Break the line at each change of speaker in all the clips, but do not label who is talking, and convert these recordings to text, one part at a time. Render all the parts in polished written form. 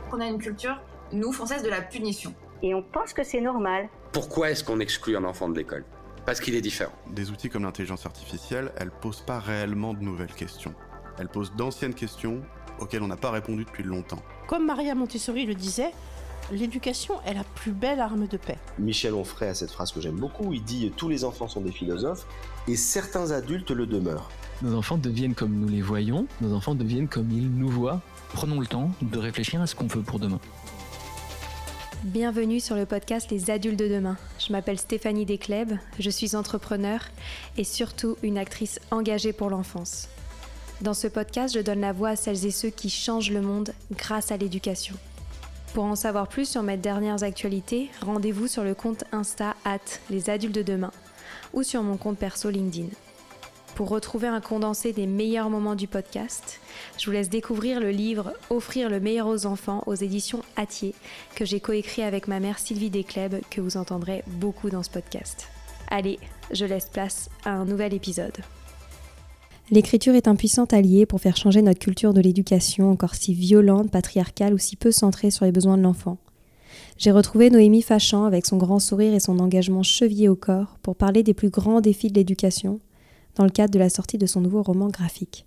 qu'on a une culture, nous, françaises, de la punition.
Et on pense que c'est normal.
Pourquoi est-ce qu'on exclut un enfant de l'école ? Parce qu'il est différent.
Des outils comme l'intelligence artificielle, elles posent pas réellement de nouvelles questions. Elles posent d'anciennes questions auxquelles on n'a pas répondu depuis longtemps.
Comme Maria Montessori le disait, l'éducation est la plus belle arme de paix.
Michel Onfray a cette phrase que j'aime beaucoup, il dit « Tous les enfants sont des philosophes et certains adultes le demeurent ».
Nos enfants deviennent comme nous les voyons, nos enfants deviennent comme ils nous voient. Prenons le temps de réfléchir à ce qu'on veut pour demain.
Bienvenue sur le podcast Les Adultes de demain. Je m'appelle Stéphanie Descleb, je suis entrepreneur et surtout une actrice engagée pour l'enfance. Dans ce podcast, je donne la voix à celles et ceux qui changent le monde grâce à l'éducation. Pour en savoir plus sur mes dernières actualités, rendez-vous sur le compte Insta @lesadultesdedemain ou sur mon compte perso LinkedIn. Pour retrouver un condensé des meilleurs moments du podcast, je vous laisse découvrir le livre « Offrir le meilleur aux enfants » aux éditions Hatier, que j'ai coécrit avec ma mère Sylvie Descleb, que vous entendrez beaucoup dans ce podcast. Allez, je laisse place à un nouvel épisode. L'écriture est un puissant allié pour faire changer notre culture de l'éducation, encore si violente, patriarcale ou si peu centrée sur les besoins de l'enfant. J'ai retrouvé Noémie Fachan avec son grand sourire et son engagement chevillé au corps pour parler des plus grands défis de l'éducation, dans le cadre de la sortie de son nouveau roman graphique.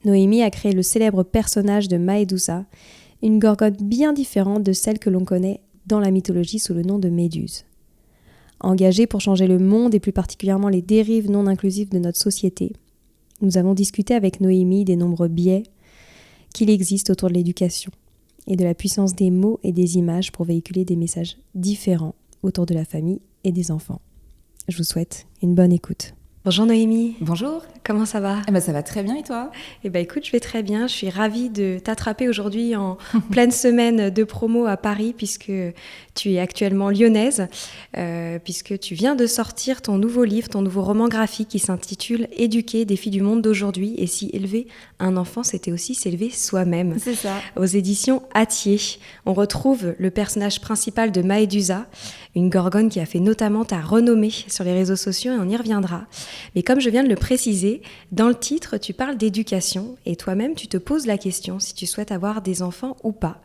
Noémie a créé le célèbre personnage de Maedusa, une gorgone bien différente de celle que l'on connaît dans la mythologie sous le nom de Méduse. Engagée pour changer le monde et plus particulièrement les dérives non inclusives de notre société, nous avons discuté avec Noémie des nombreux biais qu'il existe autour de l'éducation et de la puissance des mots et des images pour véhiculer des messages différents autour de la famille et des enfants. Je vous souhaite une bonne écoute. Bonjour Noémie.
Bonjour.
Comment ça va ?
Ça va très bien et toi ?
Écoute, je vais très bien. Je suis ravie de t'attraper aujourd'hui en pleine semaine de promo à Paris puisque tu es actuellement lyonnaise, puisque tu viens de sortir ton nouveau livre, ton nouveau roman graphique qui s'intitule « Éduquer, défis du monde d'aujourd'hui » et si élever un enfant, c'était aussi s'élever soi-même.
C'est ça.
Aux éditions Hatier. On retrouve le personnage principal de Maedusa, une gorgone qui a fait notamment ta renommée sur les réseaux sociaux et on y reviendra. Mais comme je viens de le préciser, dans le titre, tu parles d'éducation et toi-même, tu te poses la question si tu souhaites avoir des enfants ou pas.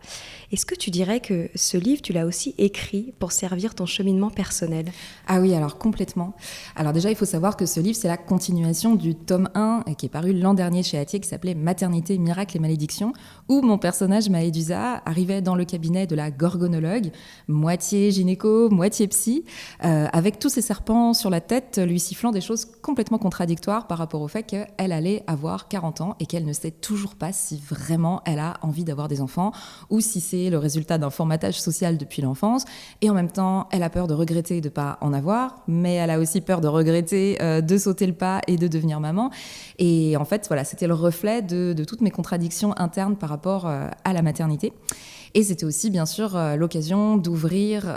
Est-ce que tu dirais que ce livre, tu l'as aussi écrit pour servir ton cheminement personnel ?
Ah oui, alors complètement. Alors déjà, il faut savoir que ce livre, c'est la continuation du tome 1 qui est paru l'an dernier chez Hatier, qui s'appelait « Maternité, miracles et malédictions », où mon personnage, Maedusa, arrivait dans le cabinet de la gorgonologue, moitié gynéco, moitié psy, avec tous ces serpents sur la tête, lui sifflant des choses complètement contradictoires par rapport au fait qu'elle allait avoir 40 ans et qu'elle ne sait toujours pas si vraiment elle a envie d'avoir des enfants ou si c'est le résultat d'un formatage social depuis l'enfance. Et en même temps, elle a peur de regretter de ne pas en avoir, mais elle a aussi peur de regretter de sauter le pas et de devenir maman. Et en fait, voilà, c'était le reflet de toutes mes contradictions internes par rapport à la maternité. Et c'était aussi, bien sûr, l'occasion d'ouvrir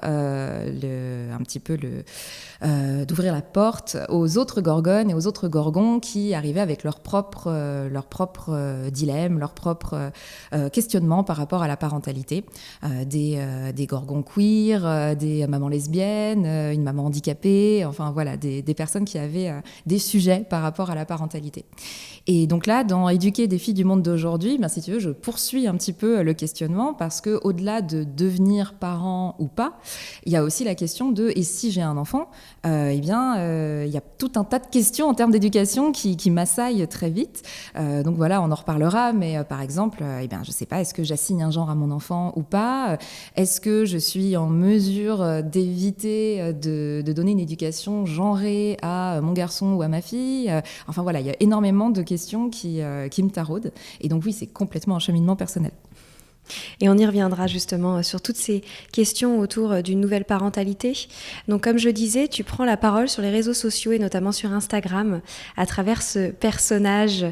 d'ouvrir la porte aux autres gorgones et aux autres gorgons qui arrivaient avec leurs propres dilemmes, leurs propres questionnements par rapport à la parentalité. Des gorgons queer, des mamans lesbiennes, une maman handicapée, enfin voilà, des personnes qui avaient des sujets par rapport à la parentalité. Et donc là, dans Éduquer des filles du monde d'aujourd'hui, si tu veux, je poursuis un petit peu le questionnement parce qu'au-delà de devenir parent ou pas, il y a aussi la question de « et si j'ai un enfant ?» il y a tout un tas de questions en termes d'éducation qui m'assaillent très vite. Donc voilà, on en reparlera, mais par exemple, je ne sais pas, est-ce que j'assigne un genre à mon enfant ou pas ? Est-ce que je suis en mesure d'éviter de donner une éducation genrée à mon garçon ou à ma fille ? Enfin voilà, il y a énormément de questions qui me taraudent. Et donc oui, c'est complètement un cheminement personnel.
Et on y reviendra justement sur toutes ces questions autour d'une nouvelle parentalité. Donc comme je disais, tu prends la parole sur les réseaux sociaux et notamment sur Instagram à travers ce personnage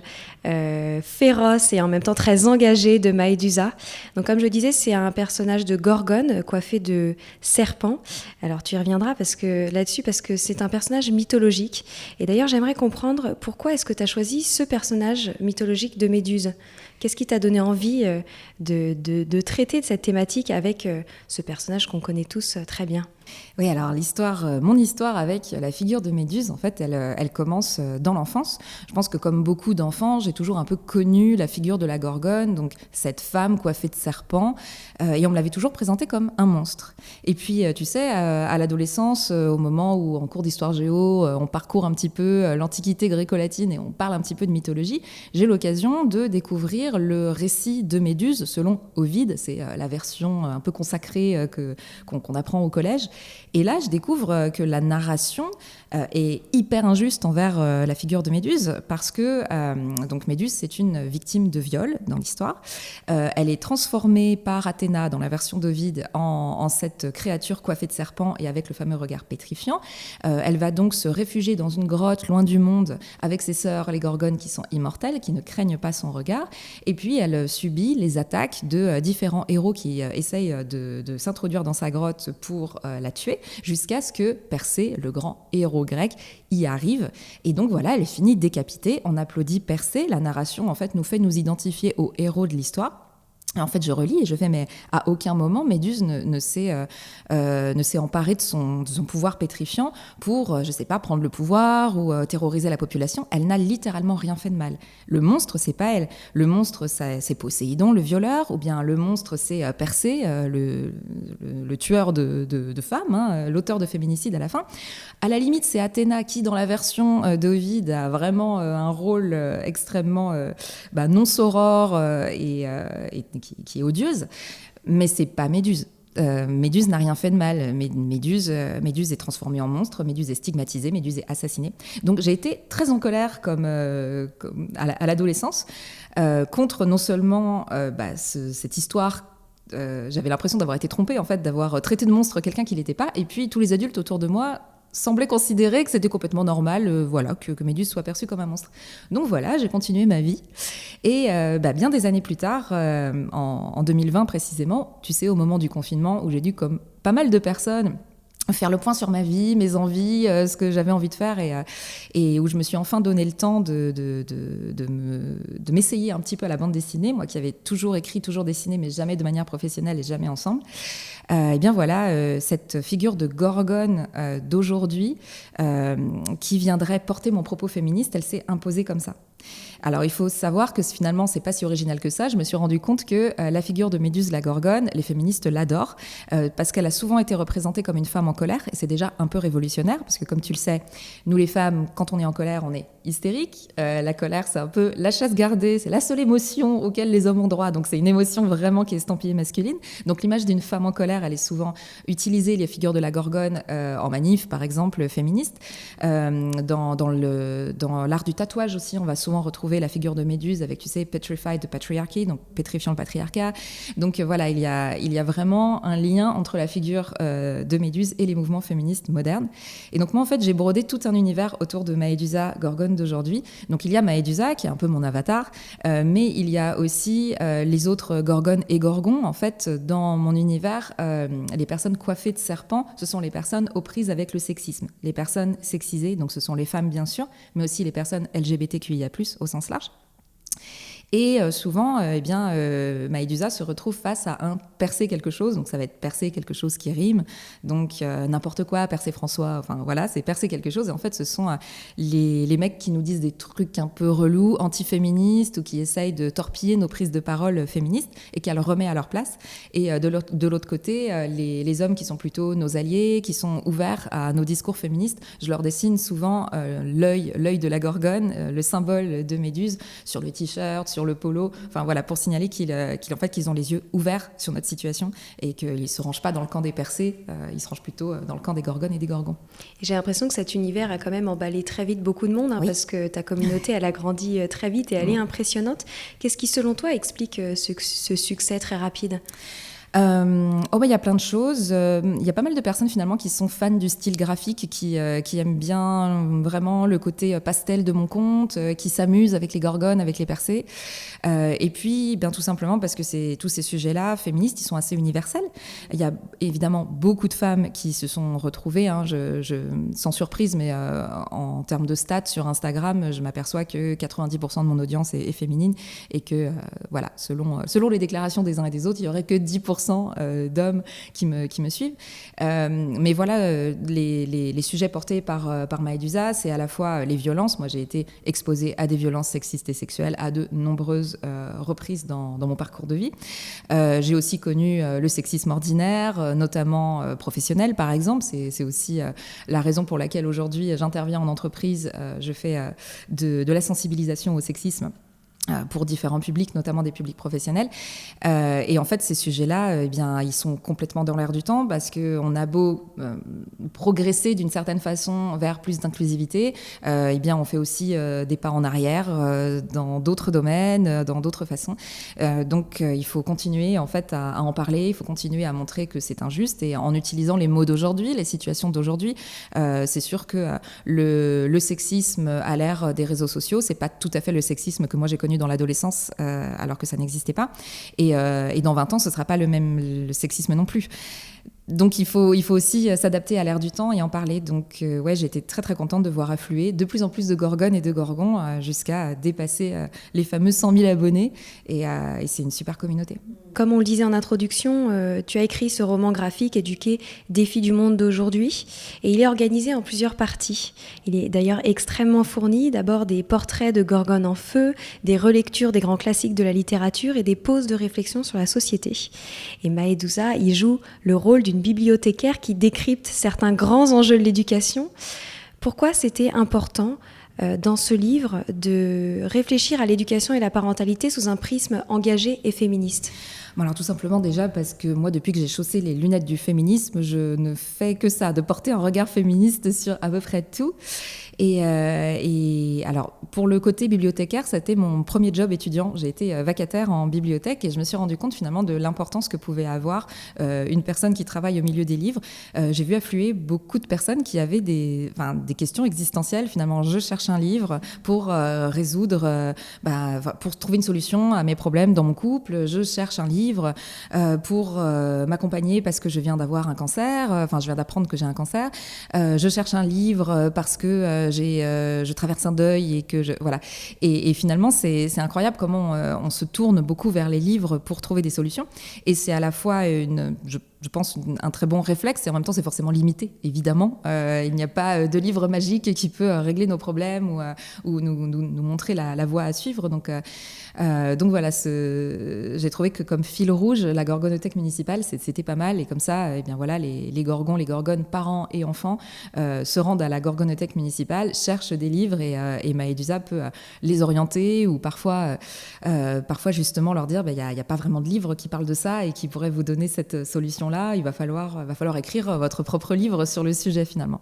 féroce et en même temps très engagé de Maedusa. Donc comme je disais, c'est un personnage de gorgone coiffé de serpent. Alors tu y reviendras parce que c'est un personnage mythologique. Et d'ailleurs, j'aimerais comprendre pourquoi est-ce que tu as choisi ce personnage mythologique de Méduse ? Qu'est-ce qui t'a donné envie de traiter de cette thématique avec ce personnage qu'on connaît tous très bien ?
Oui, alors mon histoire avec la figure de Méduse, en fait, elle commence dans l'enfance. Je pense que comme beaucoup d'enfants, j'ai toujours un peu connu la figure de la Gorgone, donc cette femme coiffée de serpent, et on me l'avait toujours présentée comme un monstre. Et puis, tu sais, à l'adolescence, au moment où en cours d'histoire géo, on parcourt un petit peu l'Antiquité gréco-latine et on parle un petit peu de mythologie, j'ai l'occasion de découvrir le récit de Méduse selon Ovide, c'est la version un peu consacrée qu'on apprend au collège. Et là, je découvre que la narration est hyper injuste envers la figure de Méduse, parce que donc Méduse, c'est une victime de viol dans l'histoire. Elle est transformée par Athéna, dans la version d'Ovide, en cette créature coiffée de serpent et avec le fameux regard pétrifiant. Elle va donc se réfugier dans une grotte loin du monde avec ses sœurs, les Gorgones, qui sont immortelles, qui ne craignent pas son regard. Et puis, elle subit les attaques de différents héros qui essayent de s'introduire dans sa grotte pour la tuer, jusqu'à ce que Persée, le grand héros grec, y arrive. Et donc voilà, elle finit décapitée. On applaudit Persée. La narration, en fait, nous fait nous identifier aux héros de l'histoire. En fait, je relis et je fais, mais à aucun moment, Méduse ne s'est emparée de son pouvoir pétrifiant pour, je sais pas, prendre le pouvoir ou terroriser la population. Elle n'a littéralement rien fait de mal. Le monstre, c'est pas elle. Le monstre, c'est Poséidon, le violeur, ou bien le monstre, c'est Persée, le tueur de femmes, hein, l'auteur de féminicide à la fin. À la limite, c'est Athéna qui, dans la version d'Ovide, a vraiment un rôle extrêmement non sorore et qui est odieuse, mais c'est pas Méduse. Méduse n'a rien fait de mal. Méduse est transformée en monstre, Méduse est stigmatisée, Méduse est assassinée. Donc j'ai été très en colère comme à l'adolescence contre non seulement cette histoire. J'avais l'impression d'avoir été trompée, en fait, d'avoir traité de monstre quelqu'un qui l'était pas, et puis tous les adultes autour de moi semblait considérer que c'était complètement normal que Méduse soit perçue comme un monstre. Donc voilà, j'ai continué ma vie. Et bien des années plus tard, en 2020 précisément, tu sais, au moment du confinement, où j'ai dû, comme pas mal de personnes, faire le point sur ma vie, mes envies, ce que j'avais envie de faire, et où je me suis enfin donné le temps de m'essayer un petit peu à la bande dessinée, moi qui avais toujours écrit, toujours dessiné, mais jamais de manière professionnelle et jamais ensemble. Et bien voilà, cette figure de Gorgone d'aujourd'hui, qui viendrait porter mon propos féministe, elle s'est imposée comme ça. Alors il faut savoir que finalement c'est pas si original que ça. Je me suis rendu compte que la figure de Méduse la Gorgone, les féministes l'adorent parce qu'elle a souvent été représentée comme une femme en colère, et c'est déjà un peu révolutionnaire parce que, comme tu le sais, nous les femmes, quand on est en colère, on est hystérique. La colère, c'est un peu la chasse gardée, c'est la seule émotion auquel les hommes ont droit, donc c'est une émotion vraiment qui est estampillée masculine. Donc l'image d'une femme en colère, elle est souvent utilisée, les figures de la Gorgone en manif par exemple féministe. Dans l'art du tatouage aussi, on va souvent retrouver la figure de Méduse avec, tu sais, Petrified the Patriarchy, donc pétrifiant le patriarcat. Donc voilà, il y a vraiment un lien entre la figure de Méduse et les mouvements féministes modernes. Et donc moi, en fait, j'ai brodé tout un univers autour de Maëdusa Gorgone d'aujourd'hui. Donc il y a Maëdusa, qui est un peu mon avatar, mais il y a aussi les autres Gorgones et Gorgons. En fait, dans mon univers, les personnes coiffées de serpents, ce sont les personnes aux prises avec le sexisme. Les personnes sexisées, donc ce sont les femmes bien sûr, mais aussi les personnes LGBTQIA+, au sens large. Et souvent, Maëdusa se retrouve face à un Persée quelque chose, donc ça va être Persée quelque chose qui rime, donc n'importe quoi, Persée François, enfin voilà, c'est Persée quelque chose. Et en fait, ce sont les mecs qui nous disent des trucs un peu relous, anti-féministes, ou qui essayent de torpiller nos prises de parole féministes et qu'elle remet à leur place. Et de l'autre côté, les hommes qui sont plutôt nos alliés, qui sont ouverts à nos discours féministes, je leur dessine souvent l'œil de la Gorgone, le symbole de Méduse, sur le t-shirt, sur le polo, enfin voilà, pour signaler qu'ils ont les yeux ouverts sur notre situation et qu'ils ne se rangent pas dans le camp des Persées, ils se rangent plutôt dans le camp des Gorgones et des Gorgons.
Et j'ai l'impression que cet univers a quand même emballé très vite beaucoup de monde, oui. Parce que ta communauté, elle a grandi très vite et elle est impressionnante. Qu'est-ce qui, selon toi, explique ce succès très rapide ?
Il y a plein de choses. Il y a pas mal de personnes finalement qui sont fans du style graphique, qui aiment bien vraiment le côté pastel de mon compte, qui s'amusent avec les Gorgones, avec les Persées. Et puis, tout simplement parce que tous ces sujets-là, féministes, ils sont assez universels. Il y a évidemment beaucoup de femmes qui se sont retrouvées, sans surprise, mais en termes de stats sur Instagram, je m'aperçois que 90% de mon audience est féminine et que, selon les déclarations des uns et des autres, il n'y aurait que 10% 90% d'hommes qui me suivent. Mais voilà, les sujets portés par Maëdusa, c'est à la fois les violences. Moi, j'ai été exposée à des violences sexistes et sexuelles à de nombreuses reprises dans mon parcours de vie. J'ai aussi connu le sexisme ordinaire, notamment professionnel, par exemple. C'est aussi la raison pour laquelle aujourd'hui j'interviens en entreprise. Je fais de la sensibilisation au sexisme pour différents publics, notamment des publics professionnels. Et en fait, ces sujets-là, eh bien, ils sont complètement dans l'air du temps parce qu'on a beau progresser d'une certaine façon vers plus d'inclusivité, eh bien, on fait aussi des pas en arrière dans d'autres domaines, dans d'autres façons. Donc, il faut continuer en fait à en parler, il faut continuer à montrer que c'est injuste et en utilisant les mots d'aujourd'hui, les situations d'aujourd'hui. C'est sûr que le sexisme à l'ère des réseaux sociaux, c'est pas tout à fait le sexisme que moi j'ai connu dans l'adolescence, alors que ça n'existait pas. Et dans 20 ans, ce ne sera pas le sexisme non plus. Donc il faut aussi s'adapter à l'ère du temps et en parler. Donc ouais, j'ai été très très contente de voir affluer de plus en plus de Gorgones et de Gorgons jusqu'à dépasser les fameux 100 000 abonnés. Et c'est une super communauté.
Comme on le disait en introduction, tu as écrit ce roman graphique éduqué Défis du monde d'aujourd'hui. Et il est organisé en plusieurs parties. Il est d'ailleurs extrêmement fourni. D'abord des portraits de Gorgones en feu, des relectures des grands classiques de la littérature et des pauses de réflexion sur la société. Et Maëdusa y joue le rôle d'une bibliothécaire qui décrypte certains grands enjeux de l'éducation. Pourquoi c'était important dans ce livre de réfléchir à l'éducation et la parentalité sous un prisme engagé et féministe ?
Bon, alors tout simplement déjà parce que moi, depuis que j'ai chaussé les lunettes du féminisme, je ne fais que ça, de porter un regard féministe sur à peu près tout. Et alors, pour le côté bibliothécaire, c'était mon premier job étudiant. J'ai été vacataire en bibliothèque et je me suis rendu compte finalement de l'importance que pouvait avoir une personne qui travaille au milieu des livres. J'ai vu affluer beaucoup de personnes qui avaient des questions existentielles. Finalement, je cherche un livre pour résoudre, pour trouver une solution à mes problèmes dans mon couple. Je cherche un livre pour m'accompagner parce que je viens d'avoir un cancer. Je viens d'apprendre que j'ai un cancer. Je cherche un livre parce que je traverse un deuil et que voilà. Et finalement, c'est incroyable comment on se tourne beaucoup vers les livres pour trouver des solutions. Et c'est à la fois je pense, un très bon réflexe, et en même temps, c'est forcément limité, évidemment. Il n'y a pas de livre magique qui peut régler nos problèmes ou nous montrer la voie à suivre. Donc voilà, j'ai trouvé que comme fil rouge, la Gorgonothèque municipale, c'était pas mal. Et comme ça, eh bien voilà, les Gorgons, les Gorgones, parents et enfants, se rendent à la Gorgonothèque municipale, cherchent des livres et Maëdusa peut les orienter ou parfois justement leur dire il n'y a pas vraiment de livre qui parle de ça et qui pourrait vous donner cette solution-là. Il va falloir écrire votre propre livre sur le sujet finalement.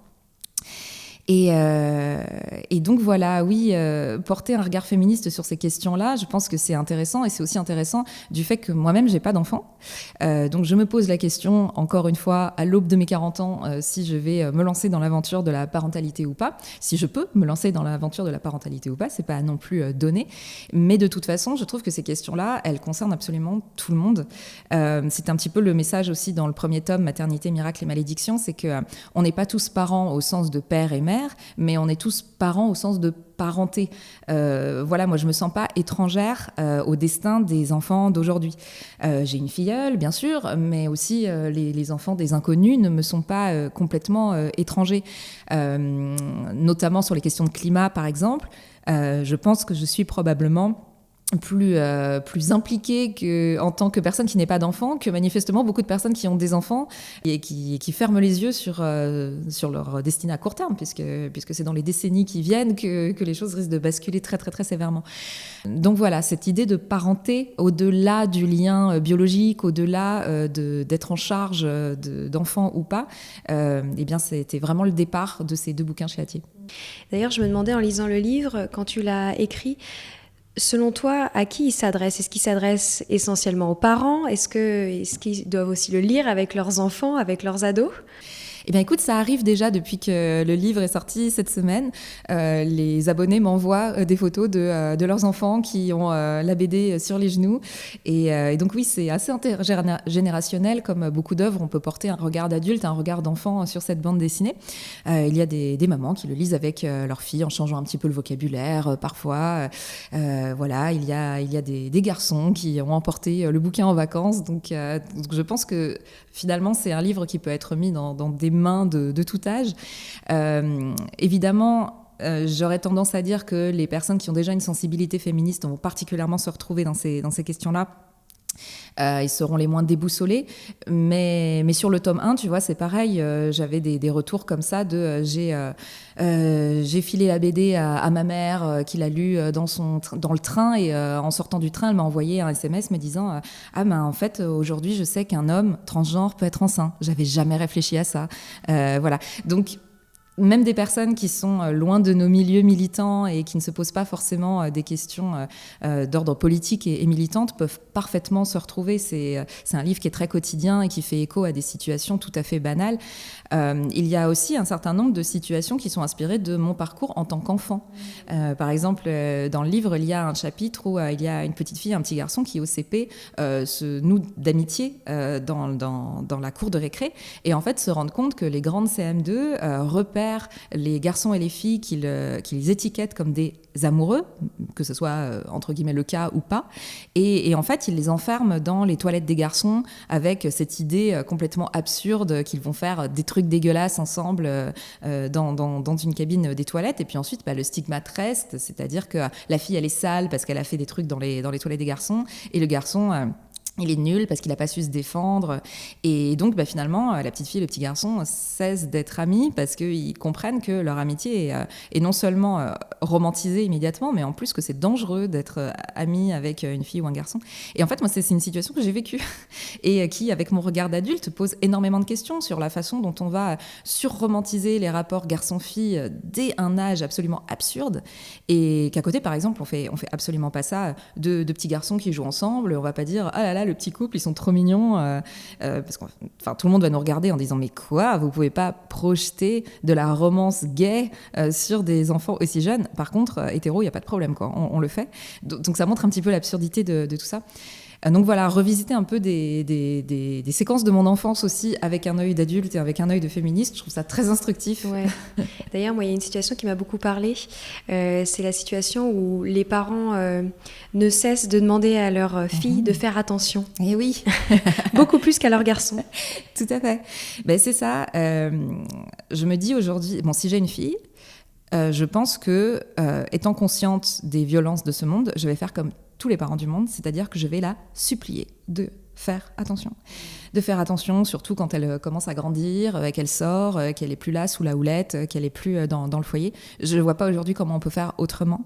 Et donc voilà, oui, porter un regard féministe sur ces questions-là, je pense que c'est intéressant, et c'est aussi intéressant du fait que moi-même, j'ai pas d'enfant. Donc je me pose la question, encore une fois, à l'aube de mes 40 ans, si je vais me lancer dans l'aventure de la parentalité ou pas. Si je peux me lancer dans l'aventure de la parentalité ou pas, c'est pas non plus donné. Mais de toute façon, je trouve que ces questions-là, elles concernent absolument tout le monde. C'est un petit peu le message aussi dans le premier tome, Maternité, miracle et malédiction, c'est qu'on n'est pas tous parents au sens de père et mère, mais on est tous parents au sens de parenté. Voilà, moi je me sens pas étrangère au destin des enfants d'aujourd'hui. J'ai une filleule, bien sûr, mais aussi les enfants des inconnus ne me sont pas complètement étrangers. Notamment sur les questions de climat, par exemple. Je pense que je suis probablement plus impliquée en tant que personne qui n'est pas d'enfant que manifestement beaucoup de personnes qui ont des enfants et qui ferment les yeux sur leur destinée à court terme puisque c'est dans les décennies qui viennent que les choses risquent de basculer très très très sévèrement. Donc voilà, cette idée de parenté au-delà du lien biologique, au-delà d'être en charge d'enfants ou pas, eh bien c'était vraiment le départ de ces deux bouquins chez Hatier.
D'ailleurs, je me demandais en lisant le livre, quand tu l'as écrit, selon toi, à qui il s'adresse ? Est-ce qu'il s'adresse essentiellement aux parents ? Est-ce qu'ils doivent aussi le lire avec leurs enfants, avec leurs ados ?
Eh bien écoute, ça arrive déjà depuis que le livre est sorti cette semaine. Les abonnés m'envoient des photos de leurs enfants qui ont la BD sur les genoux. Et donc oui, c'est assez intergénérationnel. Comme beaucoup d'œuvres, on peut porter un regard d'adulte, un regard d'enfant sur cette bande dessinée. Il y a des mamans qui le lisent avec leurs filles en changeant un petit peu le vocabulaire parfois. Voilà, il y a des garçons qui ont emporté le bouquin en vacances. Donc je pense que finalement, c'est un livre qui peut être mis dans des mains de tout âge. Évidemment, j'aurais tendance à dire que les personnes qui ont déjà une sensibilité féministe vont particulièrement se retrouver dans ces questions-là. Ils seront les moins déboussolés, mais sur le tome 1, tu vois, c'est pareil. J'avais des retours comme ça j'ai filé la BD à ma mère qui l'a lu dans le train, et en sortant du train, elle m'a envoyé un SMS me disant en fait aujourd'hui je sais qu'un homme transgenre peut être enceint. J'avais jamais réfléchi à ça. Voilà. Donc même des personnes qui sont loin de nos milieux militants et qui ne se posent pas forcément des questions d'ordre politique et militantes peuvent parfaitement se retrouver. C'est un livre qui est très quotidien et qui fait écho à des situations tout à fait banales. Il y a aussi un certain nombre de situations qui sont inspirées de mon parcours en tant qu'enfant. Par exemple, dans le livre, il y a un chapitre où il y a une petite fille et un petit garçon qui, au CP, se nouent d'amitié dans la cour de récré, et en fait se rendent compte que les grandes CM2 repèrent les garçons et les filles qu'ils étiquettent comme des amoureux, que ce soit entre guillemets le cas ou pas, et en fait ils les enferment dans les toilettes des garçons avec cette idée complètement absurde qu'ils vont faire des trucs dégueulasses ensemble dans une cabine des toilettes, et puis ensuite le stigmate reste, c'est-à-dire que la fille elle est sale parce qu'elle a fait des trucs dans les toilettes des garçons, et le garçon il est nul parce qu'il n'a pas su se défendre. Et donc, finalement, la petite fille et le petit garçon cessent d'être amis parce qu'ils comprennent que leur amitié est non seulement romantisée immédiatement, mais en plus que c'est dangereux d'être ami avec une fille ou un garçon. Et en fait, moi, c'est une situation que j'ai vécue et qui, avec mon regard d'adulte, pose énormément de questions sur la façon dont on va surromantiser les rapports garçon-fille dès un âge absolument absurde. Et qu'à côté, par exemple, on fait absolument pas ça de petits garçons qui jouent ensemble. On va pas dire « Ah là là, le petit couple, ils sont trop mignons », parce que tout le monde va nous regarder en disant « Mais quoi, vous pouvez pas projeter de la romance gay sur des enfants aussi jeunes ?» Par contre, hétéro, il n'y a pas de problème, quoi. On le fait. Donc ça montre un petit peu l'absurdité de tout ça. Donc voilà, revisiter un peu des séquences de mon enfance aussi avec un œil d'adulte et avec un œil de féministe, je trouve ça très instructif.
Ouais. D'ailleurs, moi, il y a une situation qui m'a beaucoup parlé. C'est la situation où les parents ne cessent de demander à leurs filles de faire attention.
Et oui.
Beaucoup plus qu'à leurs garçons.
Tout à fait. C'est ça. Je me dis aujourd'hui, si j'ai une fille, je pense que, étant consciente des violences de ce monde, je vais faire comme tous les parents du monde, c'est-à-dire que je vais la supplier de faire attention. De faire attention, surtout quand elle commence à grandir, qu'elle sort, qu'elle n'est plus là sous la houlette, qu'elle n'est plus dans le foyer. Je ne vois pas aujourd'hui comment on peut faire autrement.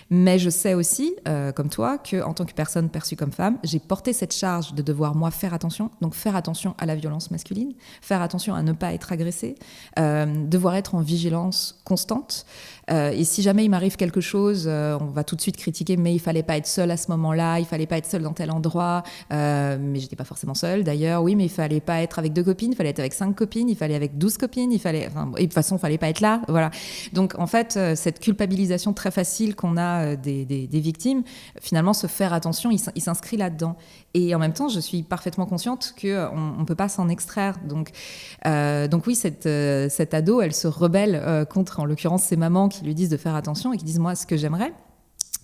Mais je sais aussi, comme toi, qu'en tant que personne perçue comme femme, j'ai porté cette charge de devoir, moi, faire attention. Donc faire attention à la violence masculine, faire attention à ne pas être agressée, devoir être en vigilance constante. Et si jamais il m'arrive quelque chose, on va tout de suite critiquer, mais il ne fallait pas être seule à ce moment-là, il ne fallait pas être seule dans tel endroit. Mais je n'étais pas forcément seule, d'ailleurs. Oui, mais il ne fallait pas être avec 2 copines, il fallait être avec 5 copines, il fallait avec 12 copines, et de toute façon, il ne fallait pas être là. Voilà. Donc, en fait, cette culpabilisation très facile qu'on a des victimes, finalement, se faire attention, il s'inscrit là-dedans. Et en même temps, je suis parfaitement consciente qu'on ne peut pas s'en extraire. Donc oui, cette ado, elle se rebelle contre, en l'occurrence, ses mamans qui lui disent de faire attention et qui disent, moi, ce que j'aimerais,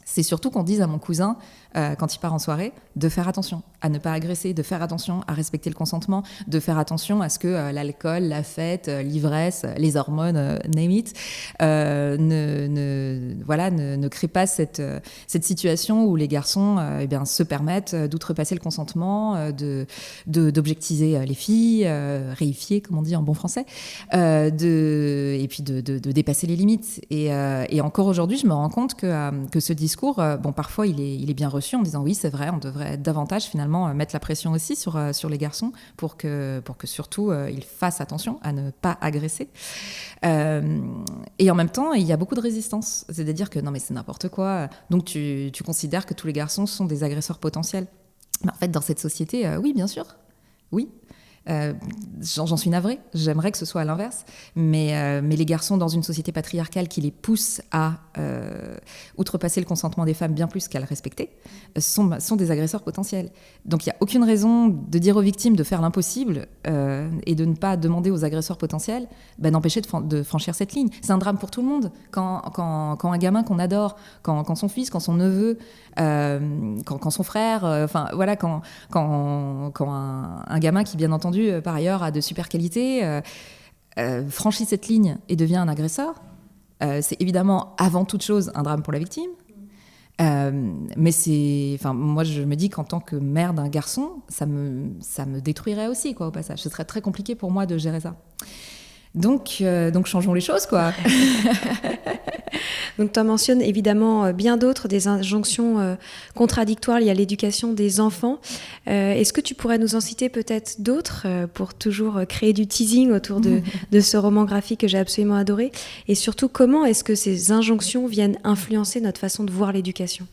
c'est surtout qu'on dise à mon cousin, quand il part en soirée, de faire attention à ne pas agresser, de faire attention à respecter le consentement, de faire attention à ce que l'alcool, la fête, l'ivresse, les hormones, name it, ne crée pas cette situation où les garçons se permettent d'outrepasser le consentement, d'objectiver les filles, réifier, comme on dit en bon français, et puis de dépasser les limites. Et encore aujourd'hui, je me rends compte que ce discours, parfois il est bien reçu en disant oui, c'est vrai, on devrait davantage finalement mettre la pression aussi sur les garçons pour que surtout ils fassent attention à ne pas agresser. Et en même temps, il y a beaucoup de résistance. C'est-à-dire que non, mais c'est n'importe quoi. Donc tu considères que tous les garçons sont des agresseurs potentiels. En fait, dans cette société, oui, bien sûr. Oui. J'en suis navrée, j'aimerais que ce soit à l'inverse, mais les garçons dans une société patriarcale qui les pousse à outrepasser le consentement des femmes bien plus qu'à le respecter, sont des agresseurs potentiels. Donc il n'y a aucune raison de dire aux victimes de faire l'impossible et de ne pas demander aux agresseurs potentiels d'empêcher de franchir cette ligne. C'est un drame pour tout le monde. Quand un gamin qu'on adore, quand son fils, quand son neveu, quand son frère, quand un gamin qui, bien entendu, par ailleurs, a de super qualités, franchit cette ligne et devient un agresseur, c'est évidemment, avant toute chose, un drame pour la victime. Mais moi, je me dis qu'en tant que mère d'un garçon, ça me détruirait aussi, quoi, au passage. Ce serait très compliqué pour moi de gérer ça. Donc changeons les choses, quoi.
Donc tu en mentionnes évidemment bien d'autres, des injonctions contradictoires liées à l'éducation des enfants. Est-ce que tu pourrais nous en citer peut-être d'autres pour toujours créer du teasing autour de ce roman graphique que j'ai absolument adoré? Et surtout, comment est-ce que ces injonctions viennent influencer notre façon de voir l'éducation?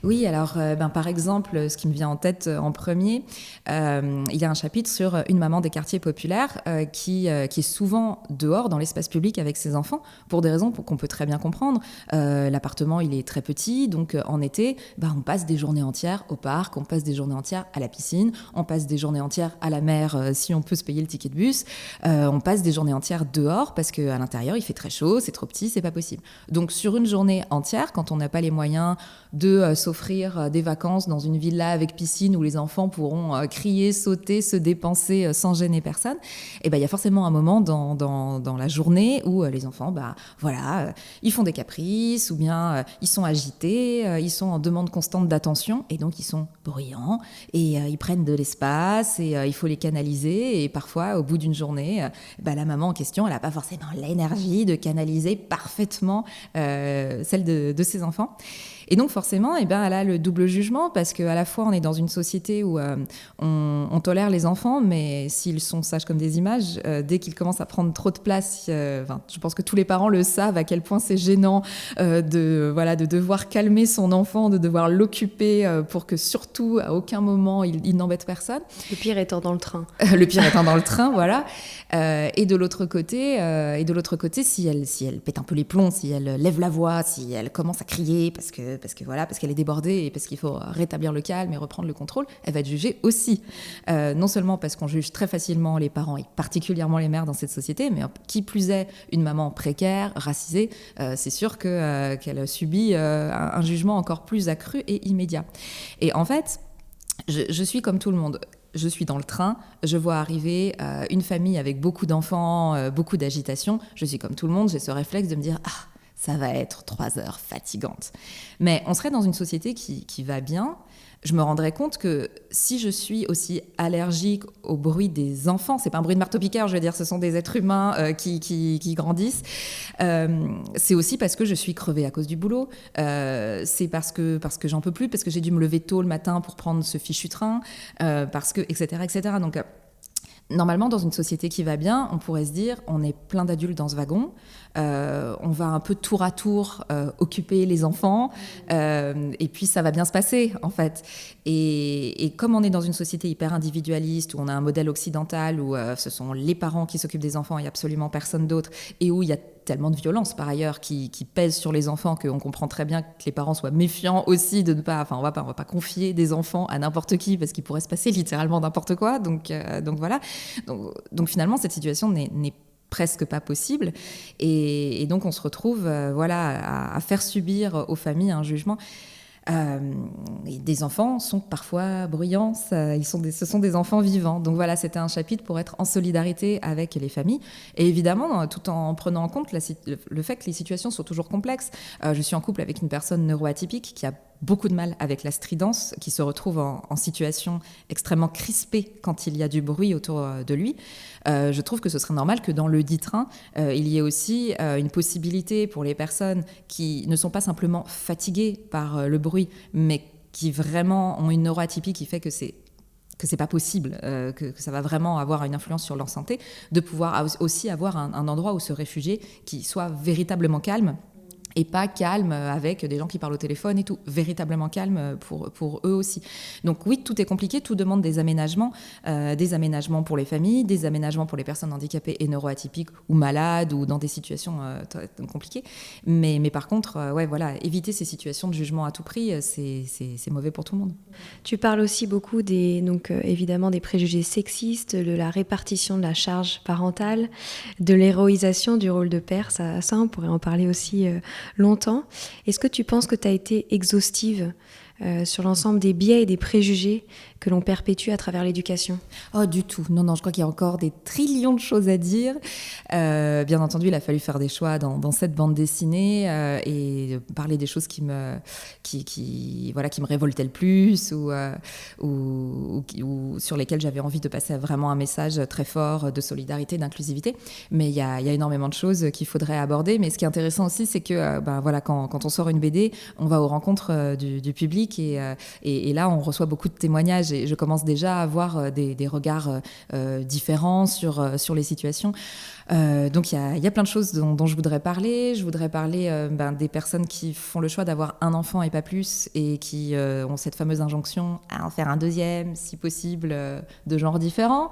Oui, alors par exemple, ce qui me vient en tête en premier, il y a un chapitre sur une maman des quartiers populaires qui est souvent dehors dans l'espace public avec ses enfants pour des raisons qu'on peut très bien comprendre. L'appartement, il est très petit, donc en été, on passe des journées entières au parc, on passe des journées entières à la piscine, on passe des journées entières à la mer si on peut se payer le ticket de bus, on passe des journées entières dehors parce qu'à l'intérieur, il fait très chaud, c'est trop petit, c'est pas possible. Donc sur une journée entière, quand on n'a pas les moyens de s'offrir des vacances dans une villa avec piscine où les enfants pourront crier, sauter, se dépenser sans gêner personne, et il y a forcément un moment dans la journée où les enfants, ils font des caprices ou bien ils sont agités, ils sont en demande constante d'attention et donc ils sont bruyants et ils prennent de l'espace et il faut les canaliser et parfois au bout d'une journée, la maman en question, elle n'a pas forcément l'énergie de canaliser parfaitement celle de ses enfants. Et donc forcément, elle a le double jugement parce qu'à la fois on est dans une société où on tolère les enfants, mais s'ils sont sages comme des images, dès qu'ils commencent à prendre trop de place, je pense que tous les parents le savent à quel point c'est gênant de devoir calmer son enfant, de devoir l'occuper pour que surtout à aucun moment il n'embête personne.
Le pire étant dans le train.
Le pire étant dans le train, voilà. Et de l'autre côté, si elle pète un peu les plombs, si elle lève la voix, si elle commence à crier parce qu'elle est débordée et parce qu'il faut rétablir le calme et reprendre le contrôle, elle va être jugée aussi. Non seulement parce qu'on juge très facilement les parents et particulièrement les mères dans cette société, mais qui plus est, une maman précaire, racisée, c'est sûr qu'elle subit un jugement encore plus accru et immédiat. Et en fait, je suis comme tout le monde. Je suis dans le train, je vois arriver une famille avec beaucoup d'enfants, beaucoup d'agitation. Je suis comme tout le monde, j'ai ce réflexe de me dire « Ah, ça va être 3 heures fatigantes ». Mais on serait dans une société qui va bien. Je me rendrais compte que si je suis aussi allergique au bruit des enfants, c'est pas un bruit de marteau-piqueur, je veux dire, ce sont des êtres humains qui grandissent, c'est aussi parce que je suis crevée à cause du boulot, c'est parce que j'en peux plus, parce que j'ai dû me lever tôt le matin pour prendre ce fichu train, etc. Donc, normalement, dans une société qui va bien, on pourrait se dire, on est plein d'adultes dans ce wagon, on va un peu tour à tour occuper les enfants, et puis ça va bien se passer, en fait. Et comme on est dans une société hyper individualiste, où on a un modèle occidental, où ce sont les parents qui s'occupent des enfants et absolument personne d'autre, et où il y a tellement de violence par ailleurs qui pèse sur les enfants qu'on comprend très bien que les parents soient méfiants aussi de ne pas, on va pas confier des enfants à n'importe qui parce qu'il pourrait se passer littéralement n'importe quoi. Donc voilà. Donc finalement cette situation n'est presque pas possible et donc on se retrouve à faire subir aux familles un jugement. Et des enfants sont parfois bruyants, ce sont des enfants vivants. Donc voilà, c'était un chapitre pour être en solidarité avec les familles. Et évidemment, tout en prenant en compte le fait que les situations sont toujours complexes. Je suis en couple avec une personne neuroatypique qui a beaucoup de mal avec la stridence, qui se retrouve en situation extrêmement crispée quand il y a du bruit autour de lui. Je trouve que ce serait normal que dans le dit train, il y ait aussi une possibilité pour les personnes qui ne sont pas simplement fatiguées par le bruit, mais qui vraiment ont une neuroatypie qui fait que c'est pas possible, que ça va vraiment avoir une influence sur leur santé, de pouvoir aussi avoir un endroit où se réfugier qui soit véritablement calme et pas calme avec des gens qui parlent au téléphone et tout, véritablement calme pour eux aussi. Donc oui, tout est compliqué, tout demande des aménagements pour les familles, des aménagements pour les personnes handicapées et neuroatypiques ou malades ou dans des situations compliquées. Mais par contre, éviter ces situations de jugement à tout prix, c'est mauvais pour tout le monde.
Tu parles aussi beaucoup évidemment des préjugés sexistes, de la répartition de la charge parentale, de l'héroïsation du rôle de père, ça on pourrait en parler aussi longtemps. Est-ce que tu penses que tu as été exhaustive sur l'ensemble des biais et des préjugés que l'on perpétue à travers l'éducation?
Oh, du tout. Non, je crois qu'il y a encore des trillions de choses à dire. Bien entendu, il a fallu faire des choix dans cette bande dessinée et parler des choses qui me révoltaient le plus ou sur lesquelles j'avais envie de passer vraiment un message très fort de solidarité, d'inclusivité. Mais il y a énormément de choses qu'il faudrait aborder. Mais ce qui est intéressant aussi, c'est que quand on sort une BD, on va aux rencontres du public et là, on reçoit beaucoup de témoignages et je commence déjà à avoir des regards différents sur les situations. Donc il y a plein de choses dont je voudrais parler. Je voudrais parler des personnes qui font le choix d'avoir un enfant et pas plus et qui ont cette fameuse injonction à en faire un deuxième, si possible, de genre différent,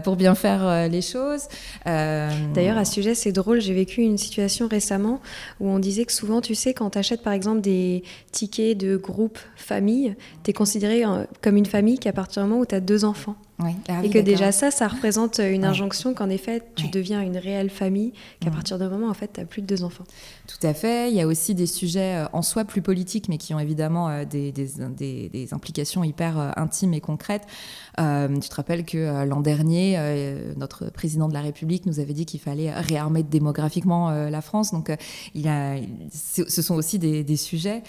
pour bien faire les choses.
D'ailleurs, à ce sujet, c'est drôle, j'ai vécu une situation récemment où on disait que souvent, tu sais, quand tu achètes par exemple des tickets de groupe famille, tu es considéré comme une famille qu'à partir du moment où tu as 2 enfants.
Oui.
Et que déjà ça représente une injonction qu'en effet, tu deviens une réelle famille, qu'à partir d'un moment, en fait, tu n'as plus de 2 enfants.
Tout à fait. Il y a aussi des sujets en soi plus politiques, mais qui ont évidemment des implications hyper intimes et concrètes. Tu te rappelles que l'an dernier, notre président de la République nous avait dit qu'il fallait réarmer démographiquement la France. Donc, ce sont aussi des sujets.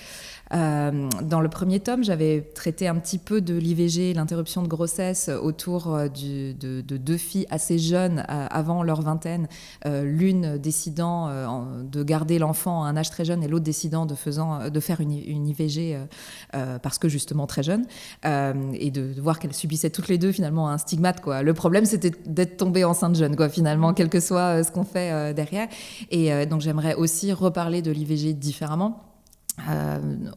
Dans le premier tome, j'avais traité un petit peu de l'IVG, l'interruption de grossesse, autour de 2 filles assez jeunes, avant leur vingtaine, l'une décidant de garder l'enfant à un âge très jeune et l'autre décidant de faire une IVG parce que justement très jeune, et de voir qu'elles subissaient toutes les deux finalement un stigmate, quoi. Le problème, c'était d'être tombée enceinte jeune, quoi, finalement, quel que soit ce qu'on fait derrière. Et donc j'aimerais aussi reparler de l'IVG différemment.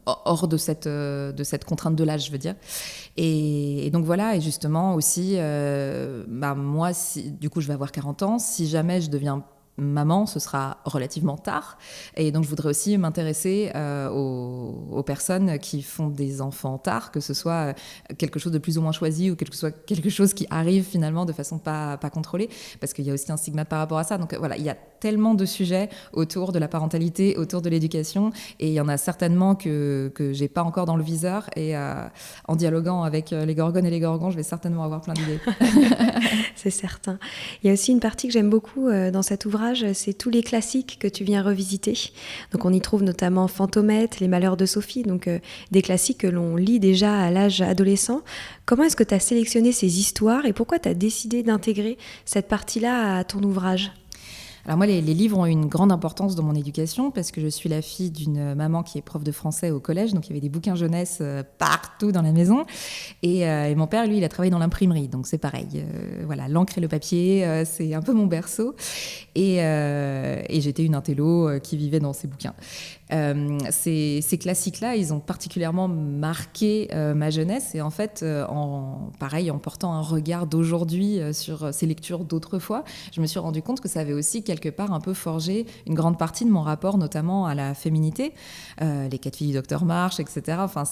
Hors de cette contrainte de l'âge, je veux dire. Et donc voilà, et justement aussi, moi, du coup, je vais avoir 40 ans. Si jamais je deviens maman, ce sera relativement tard. Et donc, je voudrais aussi m'intéresser aux personnes qui font des enfants tard, que ce soit quelque chose de plus ou moins choisi ou quelque chose qui arrive finalement de façon pas contrôlée, parce qu'il y a aussi un stigmate par rapport à ça. Donc voilà, il y a tellement de sujets autour de la parentalité, autour de l'éducation, et il y en a certainement que j'ai pas encore dans le viseur. Et en dialoguant avec les Gorgones et les Gorgons, je vais certainement avoir plein d'idées.
C'est certain. Il y a aussi une partie que j'aime beaucoup dans cet ouvrage, c'est tous les classiques que tu viens revisiter. Donc on y trouve notamment Fantomette, Les Malheurs de Sophie, donc des classiques que l'on lit déjà à l'âge adolescent. Comment est-ce que tu as sélectionné ces histoires et pourquoi tu as décidé d'intégrer cette partie-là à ton ouvrage ?
Alors moi, les livres ont une grande importance dans mon éducation parce que je suis la fille d'une maman qui est prof de français au collège, donc il y avait des bouquins jeunesse partout dans la maison. Et mon père, lui, il a travaillé dans l'imprimerie, donc c'est pareil. Voilà, l'encre et le papier, c'est un peu mon berceau. Et j'étais une intello qui vivait dans ces bouquins. Ces classiques-là, ils ont particulièrement marqué ma jeunesse et en fait, en portant un regard d'aujourd'hui sur ces lectures d'autrefois, je me suis rendu compte que ça avait aussi quelque part un peu forgé une grande partie de mon rapport, notamment à la féminité, les 4 filles du docteur March, etc. Enfin,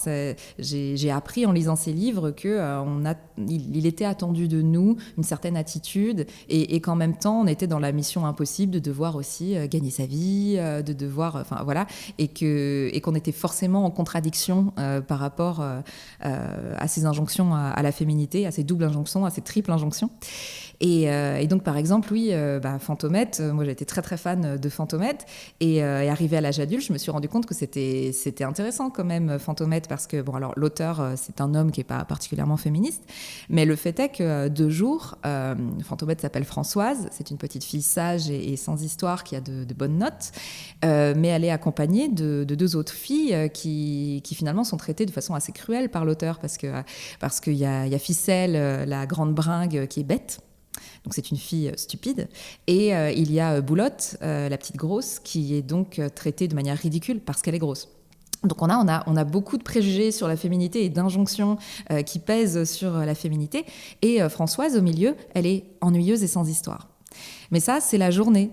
j'ai appris en lisant ces livres qu'il était attendu de nous une certaine attitude et qu'en même temps, on était dans la mission impossible de devoir aussi gagner sa vie, de devoir, enfin voilà, et qu'on était forcément en contradiction par rapport à ces injonctions à la féminité, à ces doubles injonctions, à ces triples injonctions. Et donc, par exemple, oui, Fantomette, moi j'étais très très fan de Fantomette, et arrivée à l'âge adulte, je me suis rendu compte que c'était intéressant quand même, Fantomette, parce que, bon, alors l'auteur, c'est un homme qui n'est pas particulièrement féministe, mais le fait est que de jour, Fantomette s'appelle Françoise, c'est une petite fille sage et sans histoire qui a de bonnes notes, mais elle est accompagnée de 2 autres filles qui finalement sont traitées de façon assez cruelle par l'auteur, parce qu'il y a Ficelle, la grande bringue, qui est bête. donc c'est une fille stupide. Et il y a Boulotte, la petite grosse, qui est donc traitée de manière ridicule parce qu'elle est grosse. Donc on a beaucoup de préjugés sur la féminité et d'injonctions qui pèsent sur la féminité. Et Françoise, au milieu, elle est ennuyeuse et sans histoire. Mais ça, c'est la journée.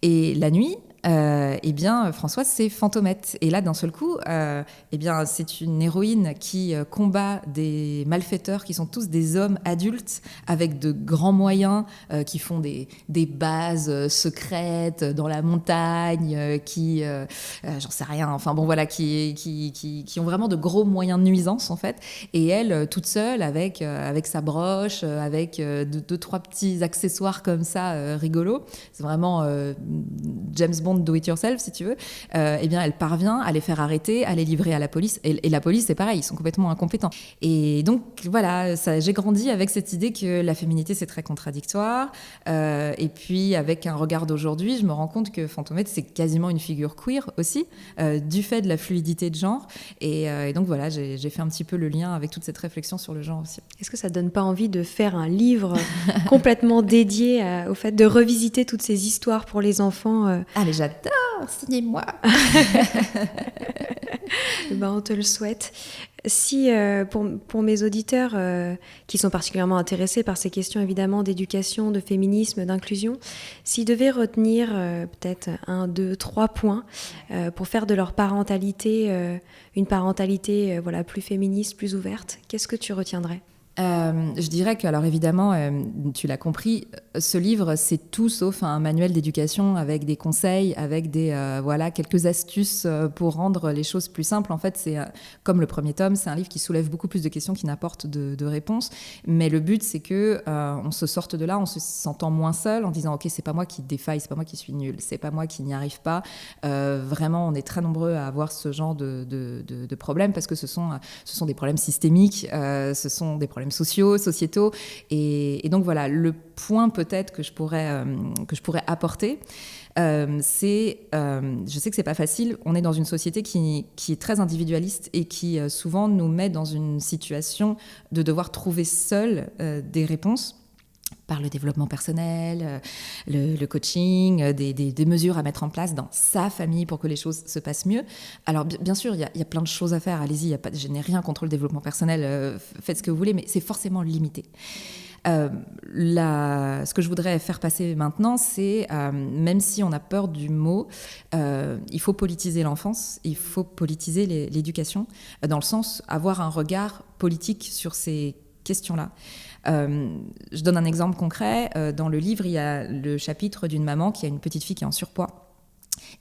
Et la nuit, eh bien, Françoise, c'est Fantomette. Et là, d'un seul coup, eh bien, c'est une héroïne qui combat des malfaiteurs qui sont tous des hommes adultes avec de grands moyens, qui font des bases secrètes dans la montagne, qui, j'en sais rien, enfin bon, voilà, qui ont vraiment de gros moyens de nuisance, en fait. Et elle, toute seule, avec sa broche, avec deux, trois petits accessoires comme ça, rigolos. C'est vraiment James Bond do it yourself, si tu veux. Eh bien, elle parvient à les faire arrêter, à les livrer à la police. Et la police, c'est pareil, ils sont complètement incompétents. Et donc, voilà, j'ai grandi avec cette idée que la féminité, c'est très contradictoire. Et puis, avec un regard d'aujourd'hui, je me rends compte que Fantomette, c'est quasiment une figure queer aussi, du fait de la fluidité de genre. Et donc, voilà, j'ai fait un petit peu le lien avec toute cette réflexion sur le genre aussi.
Est-ce que ça donne pas envie de faire un livre complètement dédié au fait de revisiter toutes ces histoires pour les enfants
Ah, mais j'adore, signez-moi.
Ben, on te le souhaite. Si, pour mes auditeurs qui sont particulièrement intéressés par ces questions évidemment d'éducation, de féminisme, d'inclusion, s'ils devaient retenir peut-être 1, 2, 3 points pour faire de leur parentalité une parentalité voilà, plus féministe, plus ouverte, qu'est-ce que tu retiendrais ?
Je dirais que, alors évidemment, tu l'as compris, ce livre, c'est tout sauf un manuel d'éducation avec des conseils, avec voilà, quelques astuces pour rendre les choses plus simples. En fait, c'est comme le premier tome, c'est un livre qui soulève beaucoup plus de questions qu'il n'apporte de réponses. Mais le but, c'est que on se sorte de là en se sentant moins seul, en disant « Ok, c'est pas moi qui défaille, c'est pas moi qui suis nulle, c'est pas moi qui n'y arrive pas. » Vraiment, on est très nombreux à avoir ce genre de problèmes parce que ce sont des problèmes systémiques, ce sont des problèmes sociétaux. Et donc voilà, le point peut-être que je pourrais apporter, c'est, je sais que c'est pas facile, on est dans une société qui est très individualiste et qui souvent nous met dans une situation de devoir trouver seul des réponses par le développement personnel, le coaching, des mesures à mettre en place dans sa famille pour que les choses se passent mieux. Alors bien sûr, il y a plein de choses à faire, allez-y, je n'ai rien contre le développement personnel, faites ce que vous voulez, mais c'est forcément limité. Ce que je voudrais faire passer maintenant, c'est, même si on a peur du mot, il faut politiser l'enfance, il faut politiser l'éducation, dans le sens avoir un regard politique sur ces questions-là. Je donne un exemple concret. Dans le livre, il y a le chapitre d'une maman qui a une petite fille qui est en surpoids.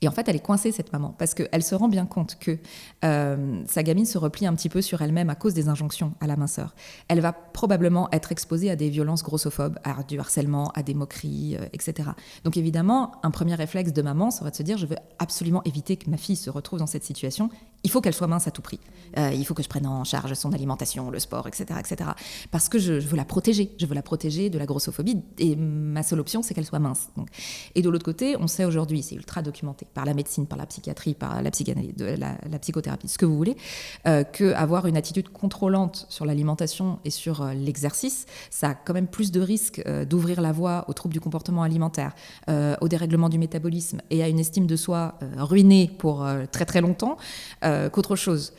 Et en fait, elle est coincée, cette maman, parce qu'elle se rend bien compte que sa gamine se replie un petit peu sur elle-même à cause des injonctions à la minceur. Elle va probablement être exposée à des violences grossophobes, à du harcèlement, à des moqueries, etc. Donc évidemment, un premier réflexe de maman serait de se dire « Je veux absolument éviter que ma fille se retrouve dans cette situation. Il faut qu'elle soit mince à tout prix. Il faut que je prenne en charge son alimentation, le sport, etc. etc. Parce que je veux la protéger. Je veux la protéger de la grossophobie. Et ma seule option, c'est qu'elle soit mince. » Donc. Et de l'autre côté, on sait aujourd'hui, c'est ultra documenté par la médecine, par la psychiatrie, par la psychanalyse, la psychothérapie, ce que vous voulez, qu'avoir une attitude contrôlante sur l'alimentation et sur l'exercice, ça a quand même plus de risques d'ouvrir la voie aux troubles du comportement alimentaire, au dérèglement du métabolisme et à une estime de soi ruinée pour très très longtemps, qu'autre chose.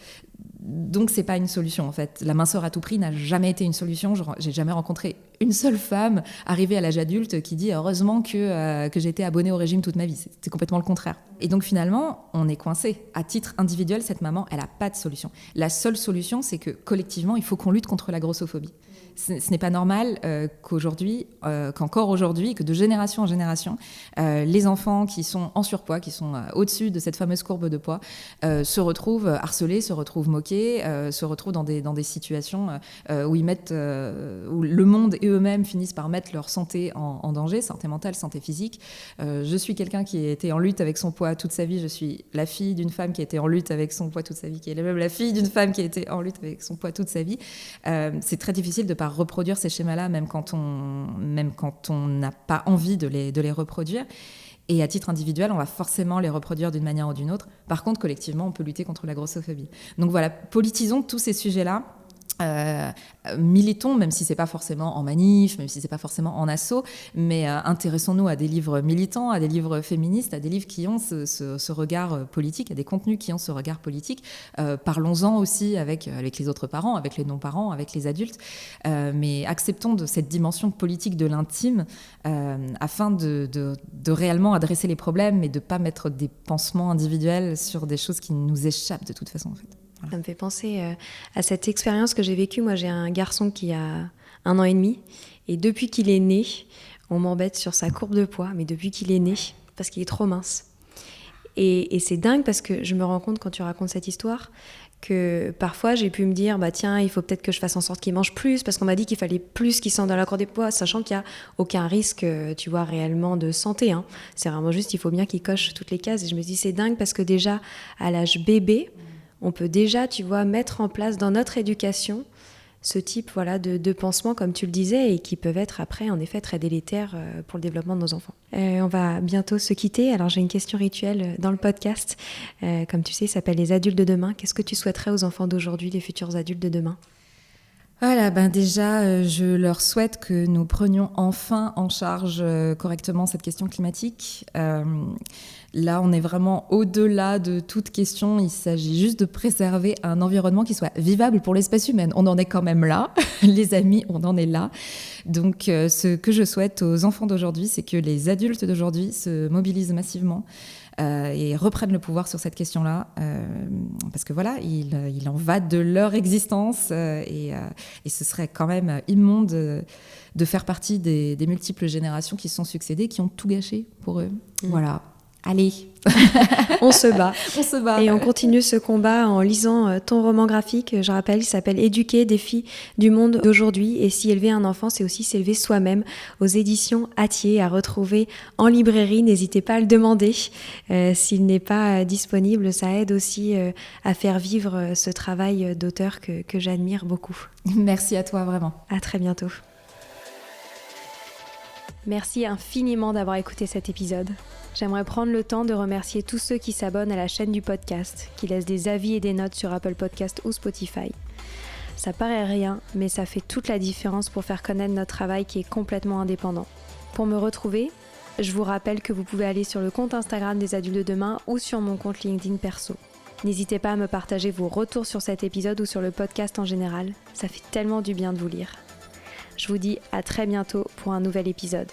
Donc c'est pas une solution en fait. La minceur à tout prix n'a jamais été une solution. J'ai jamais rencontré une seule femme arrivée à l'âge adulte qui dit heureusement que j'ai été abonnée au régime toute ma vie. C'est complètement le contraire. Et donc finalement, on est coincé. À titre individuel, cette maman, elle a pas de solution. La seule solution, c'est que collectivement, il faut qu'on lutte contre la grossophobie. Ce n'est pas normal qu'encore aujourd'hui, que de génération en génération, les enfants qui sont en surpoids, qui sont au-dessus de cette fameuse courbe de poids, se retrouvent harcelés, se retrouvent moqués, se retrouvent dans des situations où le monde et eux-mêmes finissent par mettre leur santé en danger, santé mentale, santé physique. Je suis quelqu'un qui a été en lutte avec son poids toute sa vie. Je suis la fille d'une femme qui a été en lutte avec son poids toute sa vie, qui est même la fille d'une femme qui a été en lutte avec son poids toute sa vie. C'est très difficile de ne pas reproduire ces schémas-là, même quand on n'a pas envie de les reproduire. Et à titre individuel, on va forcément les reproduire d'une manière ou d'une autre. Par contre, collectivement, on peut lutter contre la grossophobie. Donc voilà, politisons tous ces sujets-là. militons, même si c'est pas forcément en manif, même si c'est pas forcément en assaut, mais intéressons-nous à des livres militants, à des livres féministes, à des livres qui ont ce regard politique, à des contenus qui ont ce regard politique. Parlons-en aussi avec les autres parents, avec les non-parents, avec les adultes, mais acceptons de cette dimension politique de l'intime afin de réellement adresser les problèmes et de pas mettre des pansements individuels sur des choses qui nous échappent de toute façon, en fait. Voilà.
Ça me fait penser à cette expérience que j'ai vécue. Moi, j'ai un garçon qui a 1 an et demi. Et depuis qu'il est né, on m'embête sur sa courbe de poids. Mais depuis qu'il est né, parce qu'il est trop mince. Et c'est dingue parce que je me rends compte quand tu racontes cette histoire que parfois j'ai pu me dire tiens, il faut peut-être que je fasse en sorte qu'il mange plus parce qu'on m'a dit qu'il fallait plus qu'il sente dans la courbe des poids, sachant qu'il n'y a aucun risque, tu vois, réellement de santé. C'est vraiment juste, il faut bien qu'il coche toutes les cases. Et je me dis, c'est dingue parce que déjà, à l'âge bébé, on peut déjà, tu vois, mettre en place dans notre éducation ce type de pansements, comme tu le disais, et qui peuvent être après, en effet, très délétères pour le développement de nos enfants. On va bientôt se quitter. Alors, j'ai une question rituelle dans le podcast. Comme tu sais, il s'appelle Les adultes de demain. Qu'est-ce que tu souhaiterais aux enfants d'aujourd'hui, les futurs adultes de demain ?
Voilà, déjà, je leur souhaite que nous prenions enfin en charge correctement cette question climatique. Là, on est vraiment au-delà de toute question. Il s'agit juste de préserver un environnement qui soit vivable pour l'espèce humaine. On en est quand même là, les amis, on en est là. Donc, ce que je souhaite aux enfants d'aujourd'hui, c'est que les adultes d'aujourd'hui se mobilisent massivement et reprennent le pouvoir sur cette question-là, parce que voilà, il en va de leur existence et ce serait quand même immonde de faire partie des multiples générations qui se sont succédées, qui ont tout gâché pour eux. Voilà. Allez,
on se bat.
On se bat.
Et on continue ce combat en lisant ton roman graphique. Je rappelle, il s'appelle Éduquer, défis du monde d'aujourd'hui. Et si élever un enfant, c'est aussi s'élever soi-même, aux éditions Hatier, à retrouver en librairie. N'hésitez pas à le demander. S'il n'est pas disponible, ça aide aussi à faire vivre ce travail d'auteur que j'admire beaucoup.
Merci à toi, vraiment.
À très bientôt. Merci infiniment d'avoir écouté cet épisode. J'aimerais prendre le temps de remercier tous ceux qui s'abonnent à la chaîne du podcast, qui laissent des avis et des notes sur Apple Podcast ou Spotify. Ça paraît rien, mais ça fait toute la différence pour faire connaître notre travail qui est complètement indépendant. Pour me retrouver, je vous rappelle que vous pouvez aller sur le compte Instagram des Adultes de Demain ou sur mon compte LinkedIn perso. N'hésitez pas à me partager vos retours sur cet épisode ou sur le podcast en général, ça fait tellement du bien de vous lire. Je vous dis à très bientôt pour un nouvel épisode.